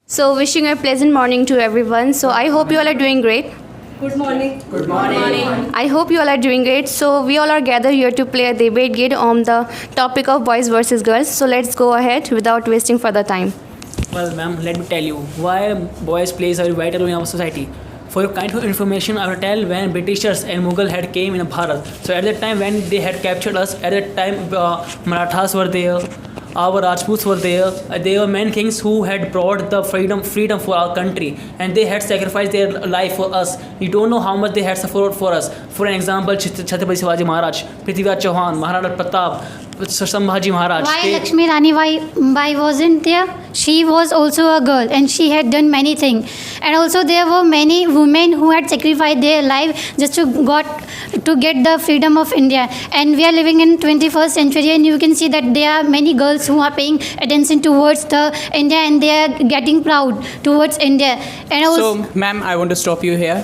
So, wishing a pleasant morning to everyone. So, I hope you all are doing great. Good morning. Good morning. I hope you all are doing great. So, we all are gathered here to play a debate game on the topic of boys versus girls. So, let's go ahead without wasting further time. Well, ma'am, let me tell you why boys plays a vital role in our society. For your kind of information, I will tell when Britishers and Mughal had came in Bharat. So at that time when they had captured us, at that time Marathas were there, our Rajputs were there. They were men kings who had brought the freedom for our country, and they had sacrificed their life for us. You don't know how much they had suffered for us. For an example, Chhatrapati Shivaji Maharaj, Prithviraj Chauhan, Maharana Pratap, Sambhaji Maharaj. Why Lakshmi Rani Bai wasn't there? She was also a girl and she had done many things. And also there were many women who had sacrificed their life just to get the freedom of India. And we are living in 21st century, and you can see that there are many girls who are paying attention towards the India, and they are getting proud towards India. And also, So, ma'am, I want to stop you here.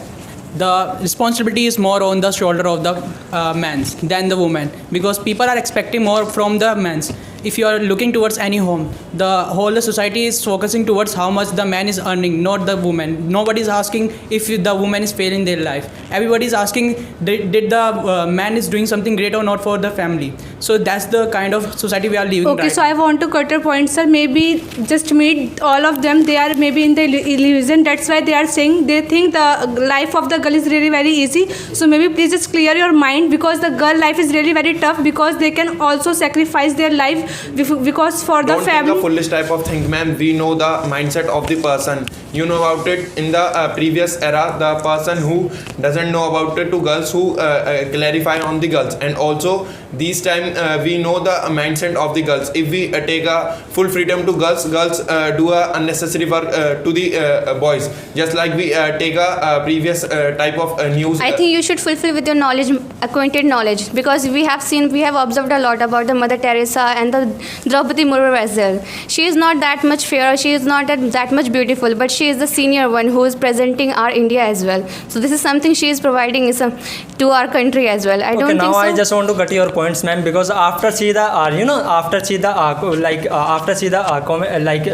The responsibility is more on the shoulder of the men's than the women, because people are expecting more from the men's. If you are looking towards any home, the whole society is focusing towards how much the man is earning, not the woman. Nobody is asking if the woman is failing their life. Everybody is asking did the man is doing something great or not for the family. So that's the kind of society we are living Okay, right so I want to cut your point, sir. Maybe just meet all of them. They are maybe in the illusion. That's why they are saying they think the life of the girl is really very easy. So maybe please just clear your mind, because the girl life is really very tough, because they can also sacrifice their life because for the Don't think family. a foolish type of thing, ma'am. We know the mindset of the person. You know about it in the previous era. The person who doesn't know about it to girls who clarify on the girls, and also these time we know the mindset of the girls. If we take a full freedom to girls do a unnecessary work to the boys. Just like we take a previous type of news. I think you should fulfill with your knowledge, acquainted knowledge, because we have observed a lot about the Mother Teresa and the Draupadi Murmu as well. She is not that much fair, she is not that much beautiful, but she is the senior one who is presenting our India as well. So this is something she is providing to our country as well. I don't think now so. I just want to cut your points, ma'am, because after see the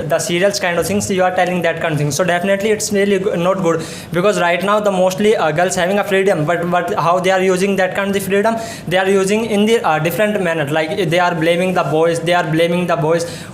the serials kind of things, you are telling that kind of things. So definitely it's really not good, because right now the mostly girls having a freedom, but how they are using that kind of freedom, they are using in the different manner. Like they are blaming the boys,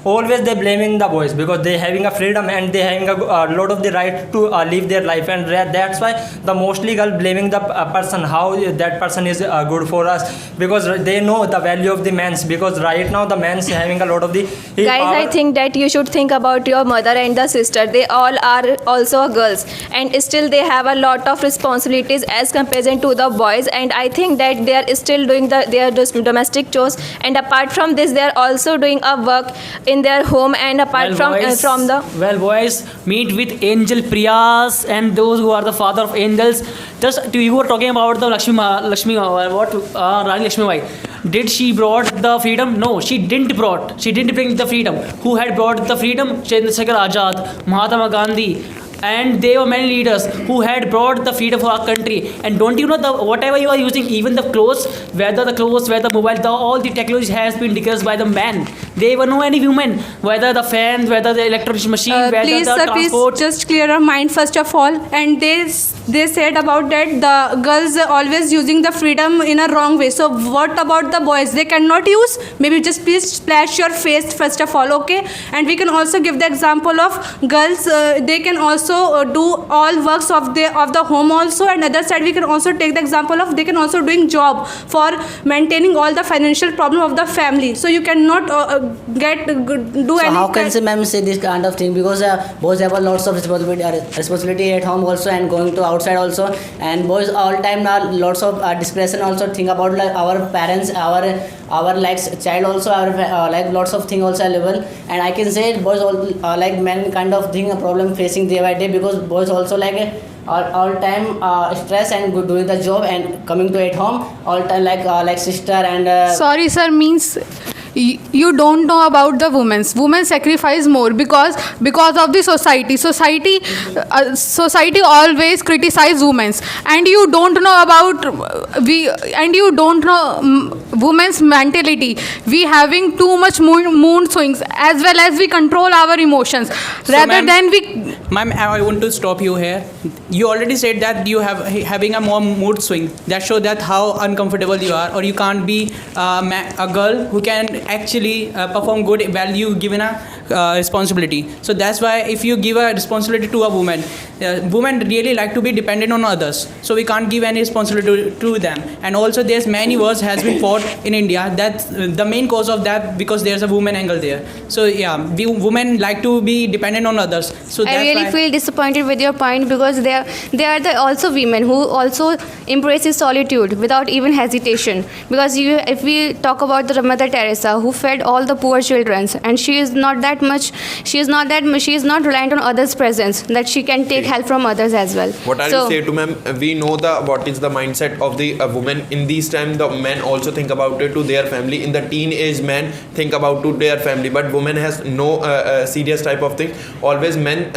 always they blaming the boys, because they having a freedom and they having a lot of the right to live their life, and that's why the mostly girl blaming the person, how that person is good for us, because they know the value of the men's, because right now the men's having a lot of the Guys, power. I think that you should think about your mother and the sister. They all are also girls, and still they have a lot of responsibilities as compared to the boys. And I think that they are still doing their domestic chores, and apart from this, they are also doing a work in their home. And apart from the boys meet with angel Priyas and those who are the father of angels. Just you were talking about the Rani Lakshmi Bai. Did she brought the freedom? No, she didn't bring the freedom. Who had brought the freedom? Chandrasekhar Azad, Mahatma Gandhi, and there were many leaders who had brought the freedom for our country. And don't you know, whatever you are using, even the clothes, whether the mobile, all the technology has been decreased by the man. There were no any women, whether the fan, whether the electronic machine, whether Please, the sir, transport. please just clear your mind first of all. And they said about that the girls are always using the freedom in a wrong way. So what about the boys? They cannot use? Maybe just please splash your face first of all, okay? And we can also give the example of girls. They can also do all works of the home also. And other side we can also take the example of they can also doing job for maintaining all the financial problem of the family. So you cannot do So any. how can ma'am say this kind of thing, because boys have a lots of responsibility at home also and going to outside also, and boys all time are lots of depression also. Think about like our parents, our like child also, our like lots of thing also available. And I can say boys all like men kind of thing a problem facing day by day, because boys also like all time stress and doing the job and coming to at home all time like sister and Sorry, sir, means you don't know about the women sacrifice more because of the society always criticize women, and you don't know about women's mentality. We having too much mood swings, as well as we control our emotions rather ma'am- than we. Ma'am, I want to stop you here. You already said that you have having a more mood swing. That shows that how uncomfortable you are, or you can't be a girl who can actually perform good value given a responsibility. So that's why if you give a responsibility to a woman, women really like to be dependent on others. So we can't give any responsibility to them. And also there's many wars has been fought in India. That's the main cause of that, because there's a woman angle there. So yeah, we women like to be dependent on others. So that's I really why. feel disappointed with your point, because they are the also women who also embraces solitude without even hesitation. Because if we talk about the Mother Teresa, who fed all the poor children, and she is not reliant on others' presence, that she can take help from others as well. What I So- will say to ma'am, we know what is the mindset of the woman in these time. The men also think about it to their family. In the teenage, men think about to their family, but women has no serious type of thing. Always men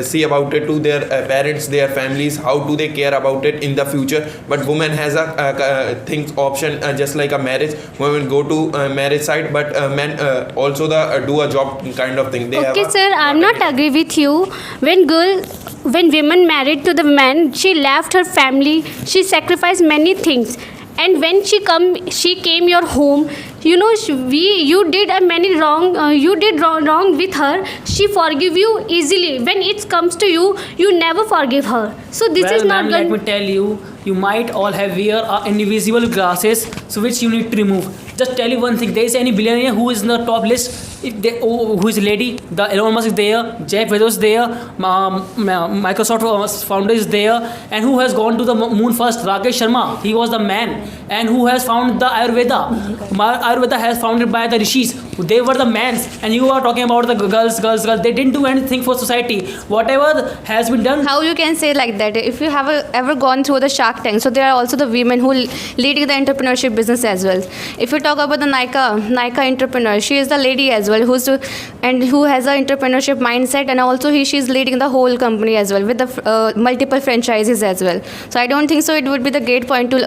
see about it to their parents, their families, how do they care about it in the future. But woman has a things option, just like a marriage. Women go to marriage side, but men also do a job kind of thing. They have Okay, a- sir, I'm not agree with you. When women married to the man, she left her family. She sacrificed many things, and when she came your home. You know, you did a many wrong. You did wrong with her. She forgive you easily. When it comes to you, you never forgive her. So this Well, is not ma'am, let me good. tell you, you might all have wear invisible glasses, so which you need to remove. Just tell you one thing: there is any billionaire who is in the top list. Who is a lady? The Elon Musk is there, Jeff Bezos is there, Microsoft founder is there, and who has gone to the moon first? Rakesh Sharma. He was the man, and who has found the Ayurveda. Ayurveda has founded by the rishis. They were the mans, and you are talking about the girls. They didn't do anything for society. Whatever has been done. How you can say like that? If you have ever gone through the Shark Tank, so there are also the women who leading the entrepreneurship business as well. If you talk about the Nika entrepreneur, she is the lady as well, who has an entrepreneurship mindset, and also she's leading the whole company as well with the multiple franchises as well. So I don't think so it would be the great point to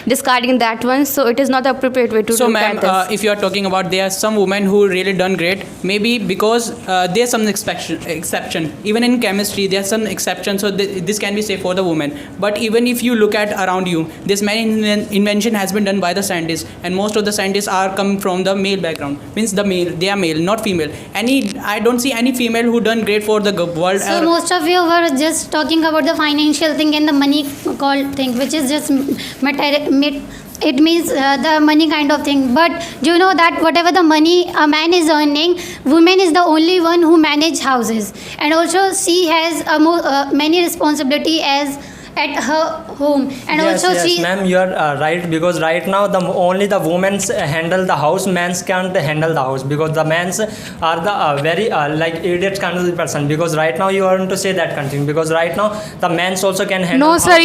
discarding that one. So it is not the appropriate way to So look ma'am, at this. if you are talking about there are some women who really done great, maybe because there's some exception. Even in chemistry, there's some exception. So this can be safe for the woman. But even if you look at around you, this many invention has been done by the scientists, and most of the scientists are coming from the male background. Means they are male, not female. I don't see any female who done great for the world. So most of you were just talking about the financial thing and the money called thing, which is just it means the money kind of thing. But do you know that whatever the money a man is earning, woman is the only one who manage houses, and also she has many responsibility as at her home, and Yes, also yes, she. ma'am, you are right, because right now only the women handle the house, men's can't handle the house, because the men's are the very like idiots kind of person. Because right now you want to say that kind of thing, because right now the men's also can handle. No, sir, house.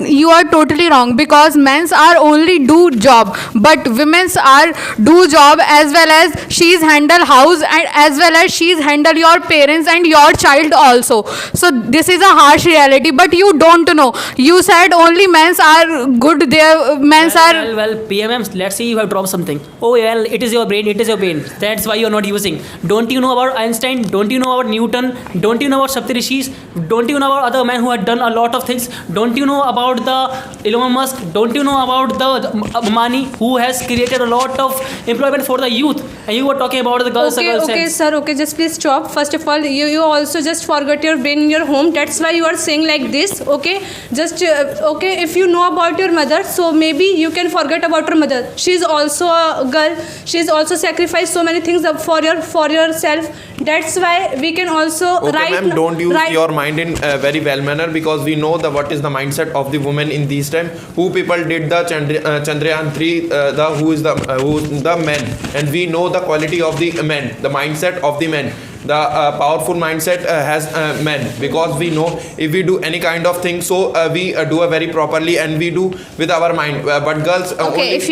you are totally wrong, because men's are only do job, but women's are do job as well as she's handle house, and as well as she's handle your parents and your child also. So this is a harsh reality, but you don't know. You said only men's are good. Their men's are. Well, PMMs, let's say you have dropped something. Oh, well, it is your brain. That's why you're not using. Don't you know about Einstein? Don't you know about Newton? Don't you know about Saptarishis? Don't you know about other men who had done a lot of things? Don't you know about the Elon Musk? Don't you know about the Ambani, who has created a lot of employment for the youth? And you were talking about the girls. Okay, sir. Okay, just please stop. First of all, you also just forgot your brain in your home. That's why you are saying like this. Okay, just okay. If you know about your mother, so maybe you can forget about her mother. She's also a girl. She's also sacrificed so many things for yourself. That's why we can also Okay, ma'am, don't use your mind in very well manner, because we know what is the mindset of the woman in these time. Who people did the Chandrayaan 3, who's the men, and we know the quality of the men, the mindset of the men. the powerful mindset has men, because we know if we do any kind of thing, so we do it very properly and we do with our mind. But girls Okay, only, if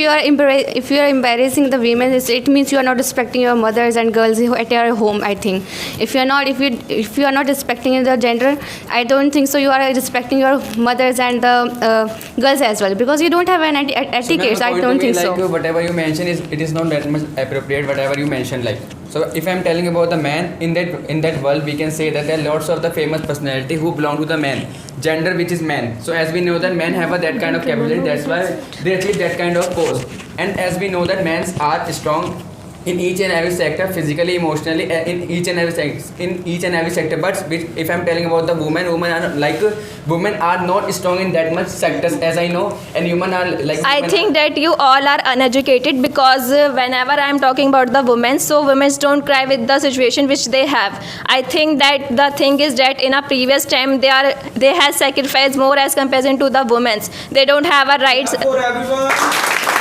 you are embarrassing the women, it means you are not respecting your mothers and girls at your home. I think if you are not respecting the gender, I don't think so. You are respecting your mothers and the girls as well, because you don't have an etiquette. I don't think so. Like whatever you mention it is not that much appropriate. Whatever you mention, like, so if I'm telling about the man in that world, we can say that there are lots of the famous personality who belong to the man gender, which is man. So as we know that men have that kind of capability, that's why they achieve that kind of pose. And as we know that men are strong in each and every sector, physically, emotionally, in each and every sector. But if I'm telling about the women are not strong in that much sectors, as I know, and women are like. I think that you all are uneducated, because whenever I am talking about the women, so women don't cry with the situation which they have. I think that the thing is that in a previous time they have sacrificed more as comparison to the women. They don't have a rights. for everyone.